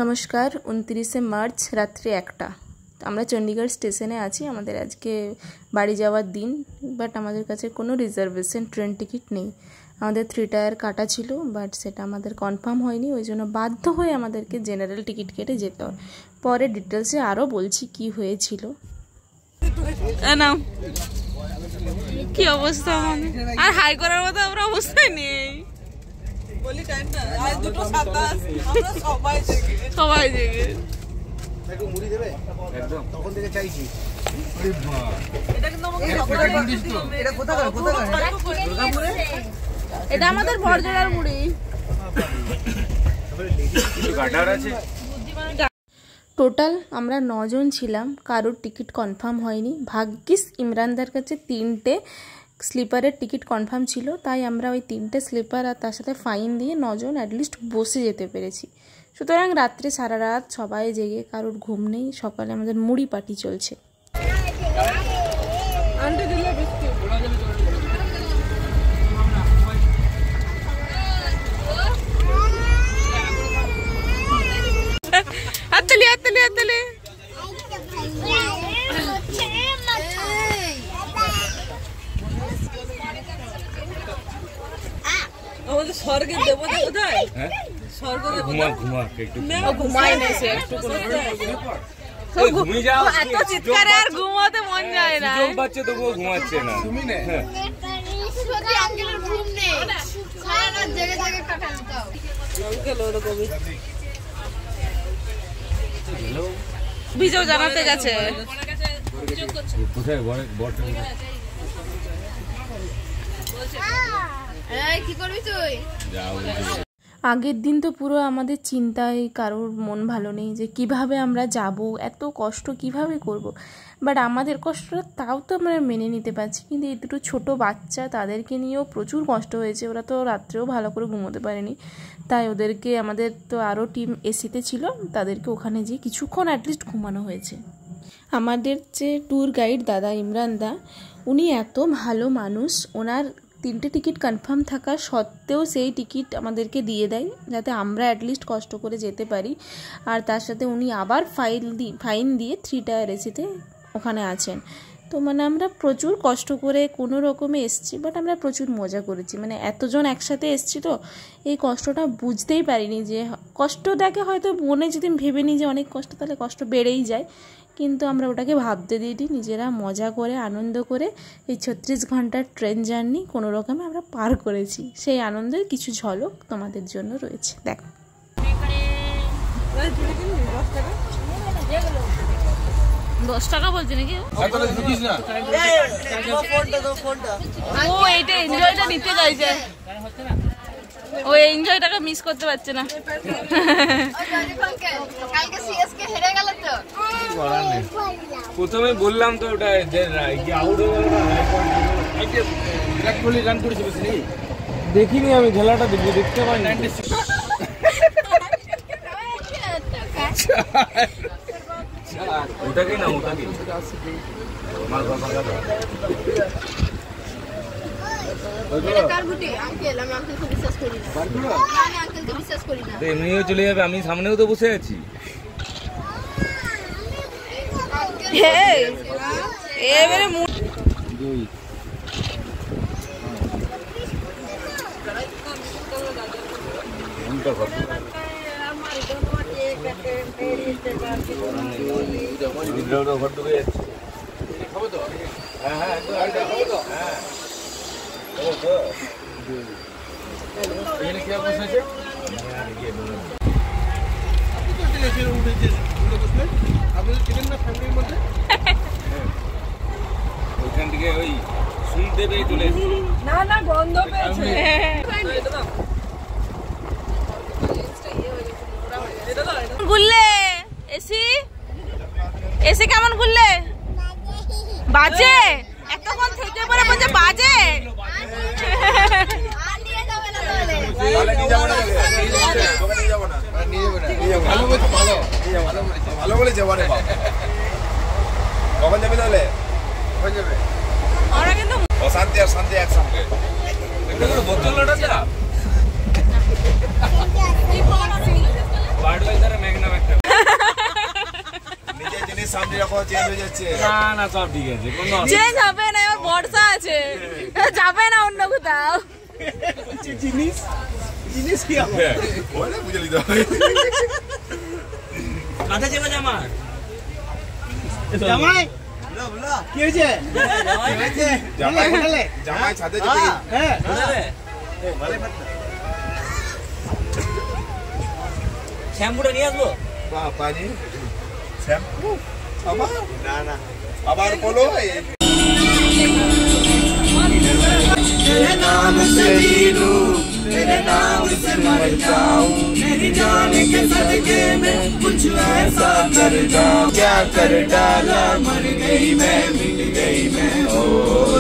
নমস্কার। 29শে মার্চ রাত্রি 1টা আমরা চণ্ডীগড় স্টেশনে আছি। আমাদের আজকে বাড়ি যাওয়ার দিন, বাট আমাদের কাছে কোনো রিজার্ভেশন ট্রেন টিকিট নেই। আমাদের 3 টায়ার কাটা ছিল, বাট সেটা আমাদের কনফার্ম হয়নি, ওই জন্য বাধ্য হয়ে আমাদেরকে জেনারেল টিকিট কেটে যেতে হয়। পরে ডিটেলসে আরও বলছি কি হয়েছিল। কি অবস্থা, আর হাই করার মতো আমরা অবস্থায় নেই। সবাই জেগে এটা আমাদের বড়জোড়ার মুড়ি। টোটাল আমরা 9 জন ছিলাম, কারোর টিকিট কনফার্ম হয়নি। ভাগ্যিস ইমরানদার কাছে 3টে স্লিপারের টিকিট কনফার্ম ছিল, তাই আমরা ওই 3টে স্লিপার আর তার সাথে ফাইন দিয়ে 9 জন অ্যাটলিস্ট বসে যেতে পেরেছি। সুতরাং রাত্রে সারা রাত সবাই জেগে, কারোর ঘুম নেই। সকালে আমাদের মুড়ি পার্টি চলছে। স্বর্গের দেবতা কোথায়? স্বর্গ ঘুমায় না, সে একটু এত চিৎকারে আর ঘুমাতে মন যায় না। বাচ্চা তবুও ঘুমাচ্ছে না। ভিজও জানাতে গেছে। কোথায় কি করবি তুই? আগের দিন তো পুরো আমাদের চিন্তায়, কারোর মন ভালো নেই যে কিভাবে আমরা যাব, এত কষ্ট কিভাবে করব। বাট আমাদের কষ্টটা তাও তো আমরা মেনে নিতে পারছি, কিন্তু এই দুটো ছোটো বাচ্চা, তাদেরকে নিয়েও প্রচুর কষ্ট হয়েছে। ওরা তো রাত্রেও ভালো করে ঘুমোতে পারেনি, তাই ওদেরকে, আমাদের তো আরও টিম এসিতে ছিল, তাদেরকে ওখানে গিয়ে কিছুক্ষণ অ্যাটলিস্ট ঘুমানো হয়েছে। আমাদের যে ট্যুর গাইড দাদা, ইমরান দা, উনি এত ভালো মানুষ। ওনার 3টে টিকিট কনফার্ম থাকা সত্ত্বেও সেই টিকিট আমাদেরকে দিয়ে দেয়, যাতে আমরা অ্যাটলিস্ট কষ্ট করে যেতে পারি। আর তার সাথে উনি আবার ফাইন দিয়ে 3 টায়ার এসিতে ওখানে আছেন। তো আমরা প্রচুর কষ্ট করে কোনো রকমে এসছি, বাট আমরা প্রচুর মজা করেছি। এতজন একসাথে এসছি, তো এই কষ্টটা বুঝতেই পারিনি। যে কষ্ট দেখে হয়তো মনে যদি ভেবে নিই যে অনেক কষ্ট, তাহলে কষ্ট বেড়েই যায়, কিন্তু আমরা ওটাকে ভাবতে দিইনি। নিজেরা মজা করে, আনন্দ করে এই 36 ঘন্টার ট্রেন জার্নি কোনো রকমে আমরা পার করেছি। সেই আনন্দের কিছু ঝলক তোমাদের জন্য রয়েছে, দেখো। $10 বলছি নাকি? ও এইটা এনজয়টা নিতে চাইছে, ও এনজয়টাকে মিস করতে পারছে না। প্রথমে বললাম তো ওটা দেখিনি আমি, খেলাটা দেখতে পাইনি। ওটাকে না, ওটাকে এমনিও চলে যাবে, আমি সামনেও তো বসে আছি। এবারে ওইখান থেকে ওই শুনতে পেয়ে চলে না গন্ধ পেয়েছে। গুললে এসি কেমন গুললে? বাজে এতক্ষণ থেকে পরে বলছে বাজে। ভালো বলে যাবো না, কখন যাবে তাহলে? অশান্তি আর শান্তি একসঙ্গে। বোতলটা সামনে রাখো, চেঞ্জ হয়ে যাচ্ছে। না না সব ঠিক আছে, কোনো চেঞ্জ হবে না, এবার বর্ষা আছে, যাবে না অন্য কোথাও। জিনিস জিনিস কি হবে বলে বুঝে নিতে হবে। কাঁথা চেপে জামা জামাই কি হয়েছে? জামাই জামাই ছাদে চলে হ্যাঁ শ্যাম্পুটা নিয়ে আসবো। পানি শ্যাম্পু আবার না না আবার বলো। तेरे नाम से जी लूं, तेरे नाम से मर जाऊं, मेरी जान के सदके में कुछ ऐसा कर जाऊं। क्या कर डाला, मर गई मैं, मिट गई मैं, ओ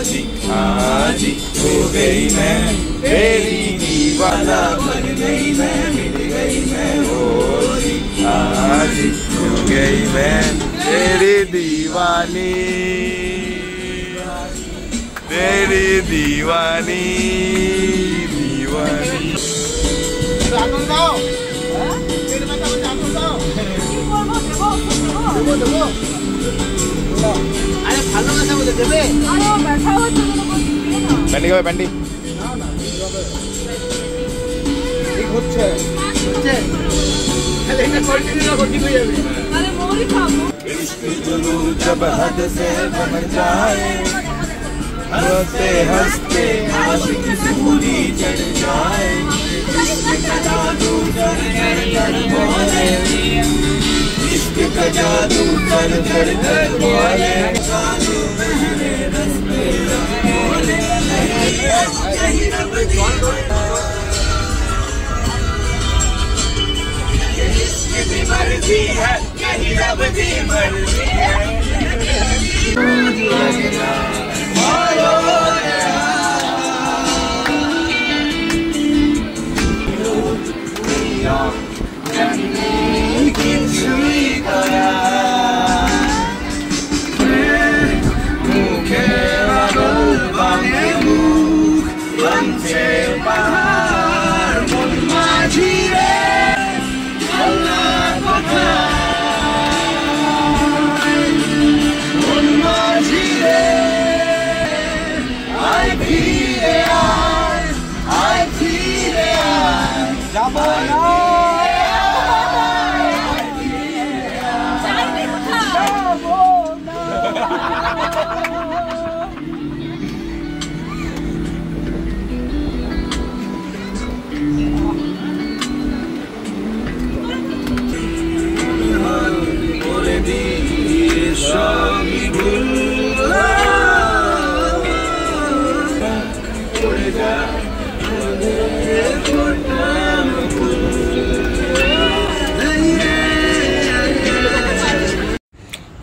जी हाँ जी, हो गई मैं तेरी दीवाना, मर गई मैं, मिट गई मैं, ओ जी हाँ जी, हो गई मैं तेरी दीवानी, तेरी दीवानी दीवानी। আগুন দাও, তেল মাথা মধ্যে আগুন দাও। দেবো দেবো। আরে ভালো কথা বলে দেবে। প্যান্টি খাবে প্যান্টি? ঠিক হচ্ছে হচ্ছে, তাহলে এটা কন্টিনিউ রাখো, ঠিক হয়ে যাবে। আরে মোরই খাবো। इश्क जुनून जब हद से बढ़ जाए, हंसते हंसते आशिक सूरी चढ़ जाए, इश्क का जादू कर कर कर बोले, इश्क का जादू कर कर कर बोले, जादू मेरे रस्ते बोले, यही रब की इश्क की मर्जी है, यही रब की मर्जी है।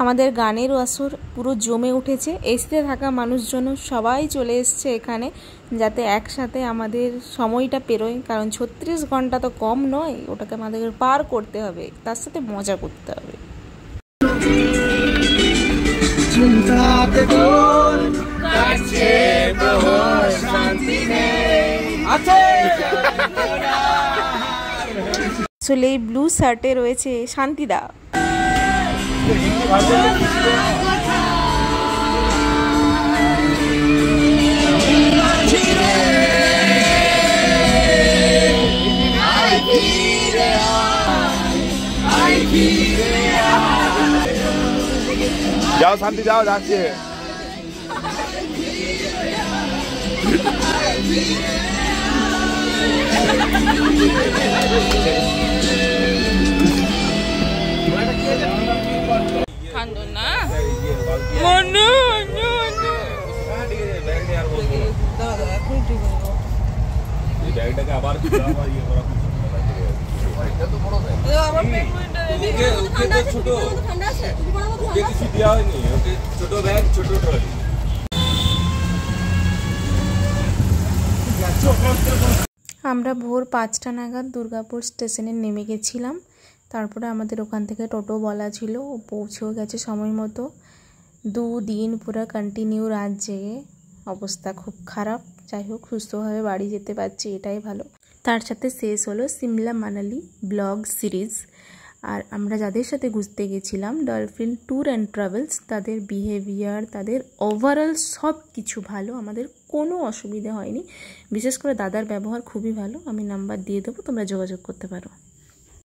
আমাদের গানের আসর পুরো জমে উঠেছে। এসিতে থাকা মানুষজন সবাই চলে এসছে এখানে, যাতে একসাথে আমাদের সময়টা পেরোয়, কারণ 36 ঘন্টা তো কম নয়, ওটাকে আমাদের পার করতে হবে, তার সাথে মজা করতে হবে। আসলে এই ব্লু শার্টে রয়েছে শান্তিদা। जाओ शांति जाओ, जाके ঠান্ডা না মনু ব্যাগটাকে আবার ছোট ওকে কিছু দেওয়া হয়নি, ওকে ছোট ব্যাগ ছোট ট্রলি। আমরা ভোর 5টা নাগাদ দুর্গাপুর স্টেশনে নেমে গেছিলাম। তারপরে আমাদের ওখান থেকে টোটো বলা ছিল, ও পৌঁছেও গেছে সময় মতো। 2 দিন পুরো কন্টিনিউ রাত জেগে, অবস্থা খুব খারাপ। যাই হোক, সুস্থভাবে বাড়ি যেতে পারছি, এটাই ভালো। তার সাথে শেষ হলো সিমলা মানালি ব্লগ সিরিজ। আর আমরা যাদের সাথে ঘুরতে গেছিলাম ডলফিন ট্যুর অ্যান্ড ট্রাভেলস, তাদের বিহেভিয়ার, তাদের ওভারঅল সব কিছু ভালো, আমাদের কোনো অসুবিধা হয়নি। বিশেষ করে দাদার ব্যবহার খুবই ভালো। আমি নাম্বার দিয়ে দেবো, তোমরা যোগাযোগ করতে পারো।